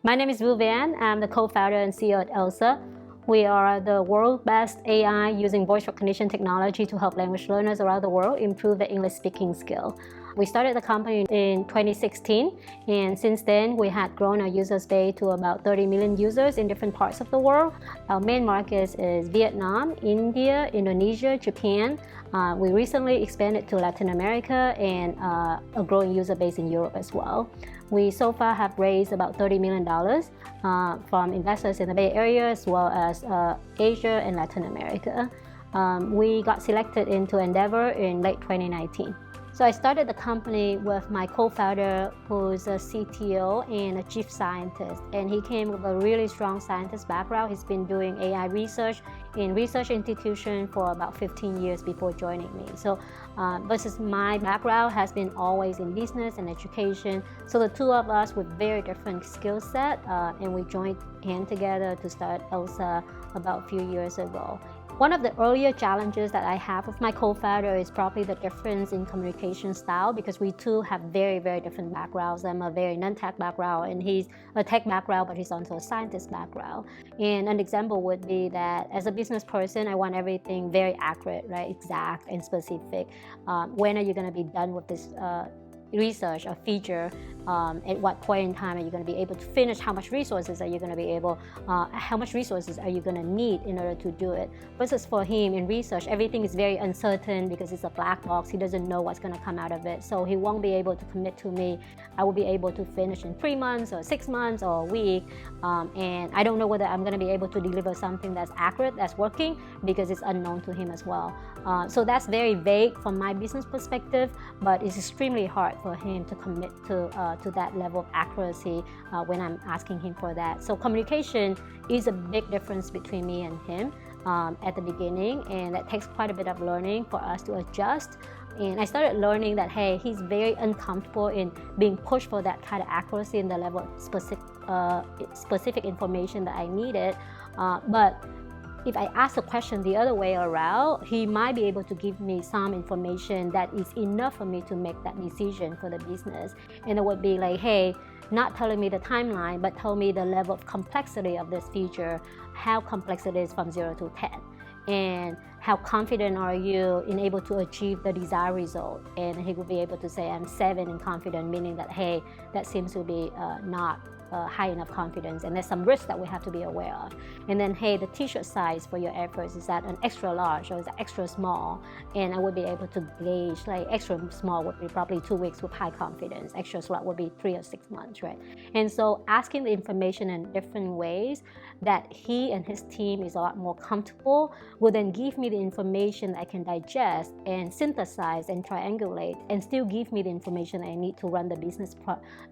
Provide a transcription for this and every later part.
My name is Vivian. I'm the co-founder and CEO at ELSA. We are the world's best AI using voice recognition technology to help language learners around the world improve their English speaking skill. We started the company in 2016, and since then we had grown our user base to about 30 million users in different parts of the world. Our main markets is Vietnam, India, Indonesia, Japan. We recently expanded to Latin America and a growing user base in Europe as well. We so far have raised about $30 million from investors in the Bay Area as well as Asia and Latin America. We got selected into Endeavor in late 2019. So I started the company with my co-founder, who's a CTO and a chief scientist, and he came with a really strong scientist background. He's been doing AI research in research institutions for about 15 years before joining me. So versus my background has been always in business and education. So the two of us with very different skill set, and we joined hands together to start ELSA about a few years ago. One of the earlier challenges that I have with my co-founder is probably the difference in communication style, because we two have very, very different backgrounds. I'm a very non-tech background and he's a tech background, but he's also a scientist background. And an example would be that as a business person, I want everything very accurate, right? Exact and specific. When are you going to be done with this research or feature? At what point in time are you going to be able to finish? How much resources are you going to be able, how much resources are you going to need in order to do it? Versus for him in research, everything is very uncertain because it's a black box. He doesn't know what's going to come out of it. So he won't be able to commit to me, I will be able to finish in 3 months or 6 months or a week. And I don't know whether I'm going to be able to deliver something that's accurate, that's working, because it's unknown to him as well. So that's very vague from my business perspective, but it's extremely hard for him to commit to that level of accuracy when I'm asking him for that. So communication is a big difference between me and him at the beginning, and that takes quite a bit of learning for us to adjust. And I started learning that, hey, he's very uncomfortable in being pushed for that kind of accuracy and the level of specific information that I needed. But if I ask a question the other way around, he might be able to give me some information that is enough for me to make that decision for the business. And it would be like, hey, not telling me the timeline, but tell me the level of complexity of this feature, how complex it is from 0 to 10. And how confident are you in able to achieve the desired result? And he would be able to say, I'm 7 in confident, meaning that, hey, that seems to be not high enough confidence, and there's some risk that we have to be aware of. And then, hey, the t-shirt size for your efforts, is that an extra large or is it extra small? And I would be able to gauge, like extra small would be probably 2 weeks with high confidence, extra small would be 3 or 6 months, right? And so asking the information in different ways that he and his team is a lot more comfortable will then give me the information that I can digest and synthesize and triangulate and still give me the information I need to run the business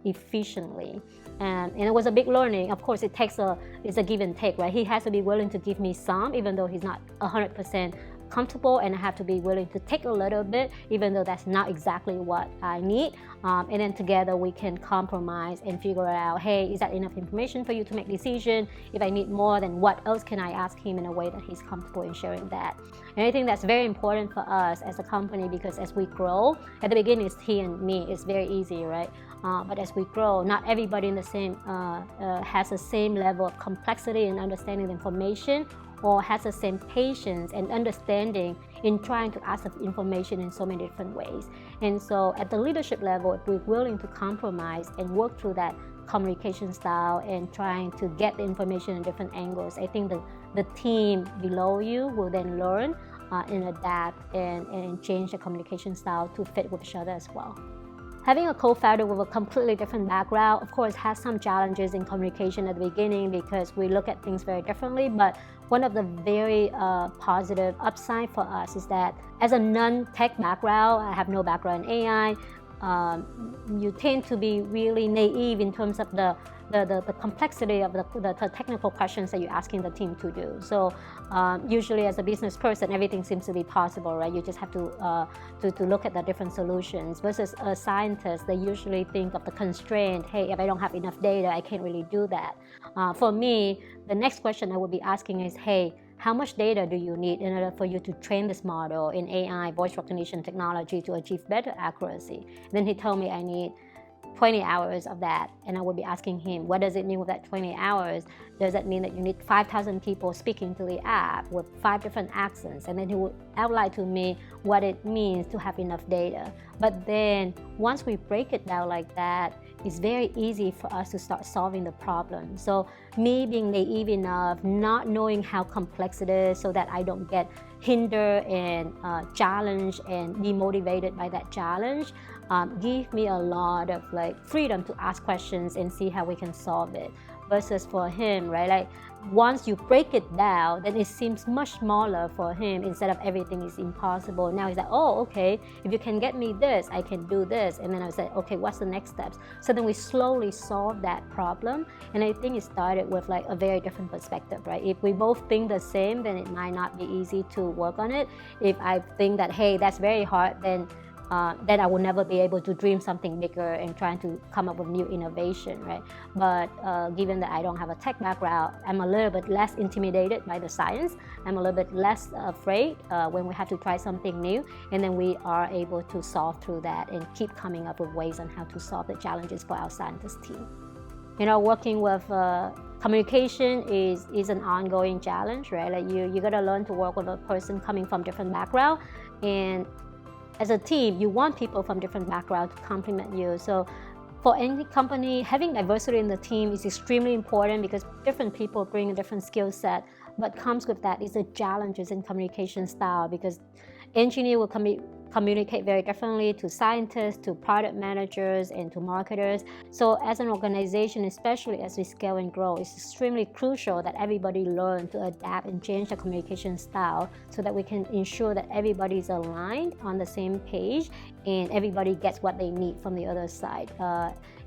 efficiently. And it was a big learning. Of course, it's a give and take, right? He has to be willing to give me some, even though he's not 100% comfortable, and I have to be willing to take a little bit, even though that's not exactly what I need. And then together we can compromise and figure out, hey, is that enough information for you to make a decision? If I need more, then what else can I ask him in a way that he's comfortable in sharing that? And I think that's very important for us as a company, because as we grow, at the beginning it's he and me, it's very easy, right? But as we grow, not everybody in the same has the same level of complexity in understanding the information, or has the same patience and understanding in trying to ask the information in so many different ways. And so at the leadership level, if we're willing to compromise and work through that communication style and trying to get the information in different angles, I think the team below you will then learn and adapt and change the communication style to fit with each other as well. Having a co-founder with a completely different background, of course, has some challenges in communication at the beginning because we look at things very differently. But one of the very positive upside for us is that as a non-tech background, I have no background in AI, you tend to be really naive in terms of the complexity of the technical questions that you're asking the team to do. So usually as a business person, everything seems to be possible, right? You just have to look at the different solutions. Versus a scientist, they usually think of the constraint, hey, if I don't have enough data, I can't really do that. For me, the next question I would be asking is, hey, how much data do you need in order for you to train this model in AI, voice recognition technology, to achieve better accuracy? Then he told me I need 20 hours of that, and I would be asking him, what does it mean with that 20 hours? Does that mean that you need 5,000 people speaking to the app with 5 different accents? And then he would outline to me what it means to have enough data. But then once we break it down like that, it's very easy for us to start solving the problem. So me being naive enough, not knowing how complex it is so that I don't get hindered and challenged and demotivated by that challenge, give me a lot of freedom to ask questions and see how we can solve it. Versus for him, right? Like once you break it down, then it seems much smaller for him. Instead of everything is impossible. Now he's like, oh, okay, if you can get me this, I can do this. And then I said, okay, what's the next steps? So then we slowly solve that problem. And I think it started with a very different perspective, right? If we both think the same, then it might not be easy to work on it. If I think that, hey, that's very hard, then I will never be able to dream something bigger and trying to come up with new innovation, right? But given that I don't have a tech background, I'm a little bit less intimidated by the science. I'm a little bit less afraid when we have to try something new, and then we are able to solve through that and keep coming up with ways on how to solve the challenges for our scientist team. Working with communication is an ongoing challenge, right? Like you gotta learn to work with a person coming from different background, and as a team, you want people from different backgrounds to complement you. So for any company, having diversity in the team is extremely important because different people bring a different skill set. What comes with that is the challenges in communication style, because engineers will communicate very differently to scientists, to product managers, and to marketers. So as an organization, especially as we scale and grow, it's extremely crucial that everybody learn to adapt and change the communication style so that we can ensure that everybody's aligned on the same page and everybody gets what they need from the other side.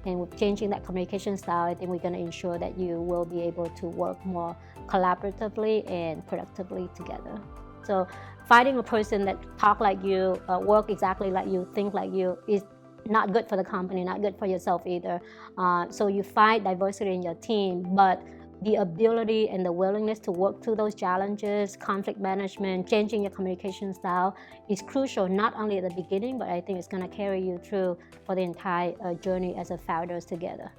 And with changing that communication style, I think we're going to ensure that you will be able to work more collaboratively and productively together. So finding a person that talk like you, work exactly like you, think like you is not good for the company, not good for yourself either. So you find diversity in your team, but the ability and the willingness to work through those challenges, conflict management, changing your communication style is crucial, not only at the beginning, but I think it's going to carry you through for the entire journey as a founders together.